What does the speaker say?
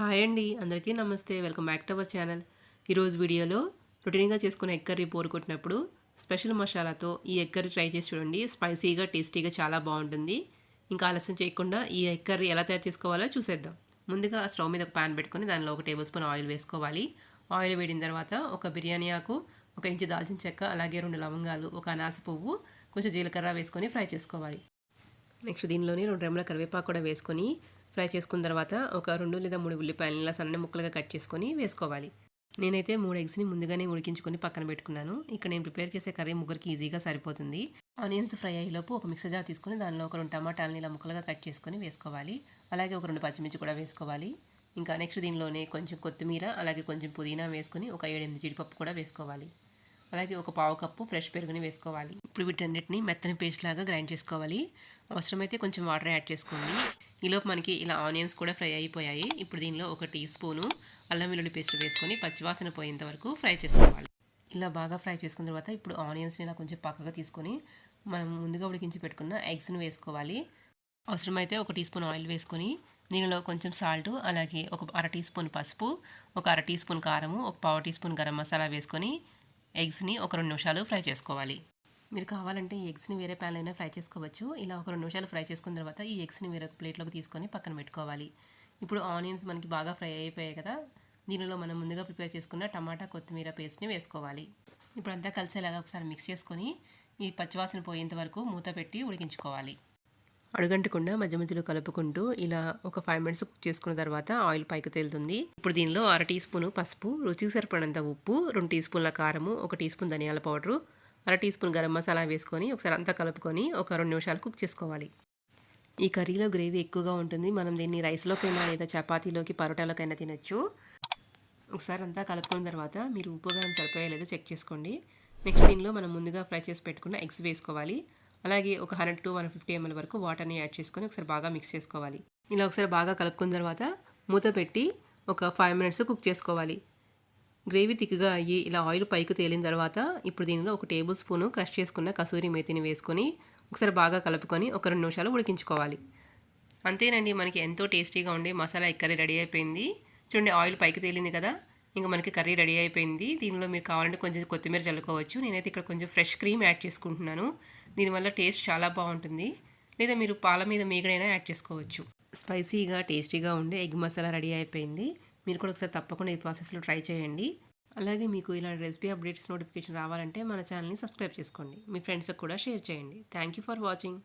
Hi అండి, అందరికీ నమస్తే. Welcome back to our channel. ఈరోజు వీడియోలో రొటీన్గా చేసుకునే ఎగ్ కర్రీ బోర్ కొట్టినప్పుడు స్పెషల్ మసాలాతో ఈ ఎగ్ కర్రీ ట్రై చేసి చూడండి. స్పైసీగా టేస్టీగా చాలా బాగుంటుంది. ఇంకా ఆలస్యం చేయకుండా ఈ ఎగ్ కర్రీ ఎలా తయారు చేసుకోవాలో చూసేద్దాం. ముందుగా స్టవ్ మీద ఒక ప్యాన్ పెట్టుకొని దానిలో 1 టేబుల్ స్పూన్ ఆయిల్ వేసుకోవాలి. ఆయిల్ వేడిన తర్వాత ఒక బిర్యానీ ఆకు, 1 ఇంచు దాల్చిన చెక్క, అలాగే 2 లవంగాలు, 1 అనాస పువ్వు, కొంచెం జీలకర్ర వేసుకొని ఫ్రై చేసుకోవాలి. నెక్స్ట్ దీనిలోని 2 రెమ్మల కరివేపాకు కూడా వేసుకొని ఫ్రై చేసుకున్న తర్వాత ఒక 2 లేదా 3 ఉల్లిపాయలను ఇలా సన్న ముక్కలుగా కట్ చేసుకొని వేసుకోవాలి. నేనైతే 3 ఎగ్స్ని ముందుగానే ఉడికించుకొని పక్కన పెట్టుకున్నాను. ఇక్కడ నేను ప్రిపేర్ చేసే కర్రీ ముగ్గురికి ఈజీగా సరిపోతుంది. ఆనియన్స్ ఫ్రై అయ్యేలోపు ఒక మిక్సర్ జార్ తీసుకొని దానిలో ఒక 2 టమాటాలను ఇలా ముక్కలుగా కట్ చేసుకొని వేసుకోవాలి. అలాగే ఒక 2 పచ్చిమిర్చి కూడా వేసుకోవాలి. ఇంకా నెక్స్ట్ దీనిలోనే కొంచెం కొత్తిమీర, అలాగే కొంచెం పుదీనా వేసుకొని ఒక 7-8 జీడిపప్పు కూడా వేసుకోవాలి. అలాగే ఒక పావు కప్పు ఫ్రెష్ పెరుగుని వేసుకోవాలి. ఇప్పుడు వీటన్నిటిని మెత్తని పేస్ట్ లాగా గ్రైండ్ చేసుకోవాలి. అవసరమైతే కొంచెం వాటర్ యాడ్ చేసుకోండి. ఈలోపు మనకి ఇలా ఆనియన్స్ కూడా ఫ్రై అయిపోయాయి. ఇప్పుడు దీనిలో 1 టీ స్పూను అల్లం వెల్లుల్లి పేస్ట్ వేసుకొని పచ్చివాసన పోయేంత వరకు ఫ్రై చేసుకోవాలి. ఇలా బాగా ఫ్రై చేసుకున్న తర్వాత ఇప్పుడు ఆనియన్స్ని ఇలా కొంచెం పక్కగా తీసుకొని మనం ముందుగా ఉడికించి పెట్టుకున్న ఎగ్స్ని వేసుకోవాలి. అవసరమైతే 1 టీ స్పూన్ ఆయిల్ వేసుకొని దీనిలో కొంచెం సాల్ట్, అలాగే ఒక 1/2 టీ స్పూన్ పసుపు, ఒక 1/2 టీ స్పూన్ కారము, ఒక పావు టీ స్పూన్ గరం మసాలా వేసుకొని ఎగ్స్ని ఒక 2 నిమిషాలు ఫ్రై చేసుకోవాలి. మీరు కావాలంటే ఈ ఎగ్స్ని వేరే ప్యాన్లో అయినా ఫ్రై చేసుకోవచ్చు. ఇలా ఒక 2 నిమిషాలు ఫ్రై చేసుకున్న తర్వాత ఈ ఎగ్స్ని వేరొక ప్లేట్లోకి తీసుకొని పక్కన పెట్టుకోవాలి. ఇప్పుడు ఆనియన్స్ మనకి బాగా ఫ్రై అయిపోయాయి కదా, దీనిలో మనం ముందుగా ప్రిపేర్ చేసుకున్న టమాటా కొత్తిమీర పేస్ట్ని వేసుకోవాలి. ఇప్పుడు అంతా కలిసేలాగా ఒకసారి మిక్స్ చేసుకొని ఈ పచ్చివాసన పోయేంత వరకు మూత పెట్టి ఉడికించుకోవాలి. అడుగంటకుండా మధ్య మధ్యలో కలుపుకుంటూ ఇలా ఒక 5 మినిట్స్ కుక్ చేసుకున్న తర్వాత ఆయిల్ పైకి తేలుతుంది. ఇప్పుడు దీనిలో 1/2 టీ స్పూను పసుపు, రుచికి సరిపడినంత ఉప్పు, 2 టీ స్పూన్ల కారము, 1 టీ స్పూన్ ధనియాల powder, 1/2 teaspoon garam masala వేసుకొని ఒకసారి అంతా కలుపుకొని ఒక 2 నిమిషాలు కుక్ చేసుకోవాలి. ఈ కర్రీలో గ్రేవీ ఎక్కువగా ఉంటుంది. మనం దీన్ని రైస్లోకైనా లేదా చపాతీలోకి, పరోటాలోకైనా తినచ్చు. ఒకసారి అంతా కలుపుకున్న తర్వాత మీరు ఉప్పుగా సరిపోయా లేదో చెక్ చేసుకోండి. నెక్స్ట్ దీనిలో మనం ముందుగా ఫ్రై చేసి పెట్టుకున్న ఎగ్స్ వేసుకోవాలి. అలాగే ఒక 100 to 150 ml వరకు వాటర్ని యాడ్ చేసుకొని ఒకసారి బాగా మిక్స్ చేసుకోవాలి. ఇలా ఒకసారి బాగా కలుపుకున్న తర్వాత మూత పెట్టి ఒక 5 మినిట్స్ కుక్ చేసుకోవాలి. గ్రేవీ థిక్గా అయ్యి ఇలా ఆయిల్ పైకి తేలిన తర్వాత ఇప్పుడు దీనిలో 1 టేబుల్ స్పూను క్రష్ చేసుకున్న కసూరి మేతిని వేసుకొని ఒకసారి బాగా కలుపుకొని ఒక 2 నిమిషాలు ఉడికించుకోవాలి. అంతేనండి, మనకి ఎంతో టేస్టీగా ఉండే మసాలా ఎగ్ కర్రీ రెడీ అయిపోయింది. చూడండి, ఆయిల్ పైకి తేలింది కదా, ఇంకా మనకి కర్రీ రెడీ అయిపోయింది. దీనిలో మీరు కావాలంటే కొంచెం కొత్తిమీర చల్లుకోవచ్చు. నేనైతే ఇక్కడ కొంచెం ఫ్రెష్ క్రీమ్ యాడ్ చేసుకుంటున్నాను. దీనివల్ల టేస్ట్ చాలా బాగుంటుంది. లేదా మీరు పాల మీద మీగడైనా యాడ్ చేసుకోవచ్చు. స్పైసీగా టేస్టీగా ఉండే ఎగ్ మసాలా రెడీ అయిపోయింది. మీరు కూడా ఒకసారి తప్పకుండా ఈ ప్రాసెస్లో ట్రై చేయండి. అలాగే మీకు ఇలాంటి రెసిపీ అప్డేట్స్ నోటిఫికేషన్ రావాలంటే మన ఛానల్ని సబ్స్క్రైబ్ చేసుకోండి. మీ ఫ్రెండ్స్కి కూడా షేర్ చేయండి. Thank you for watching.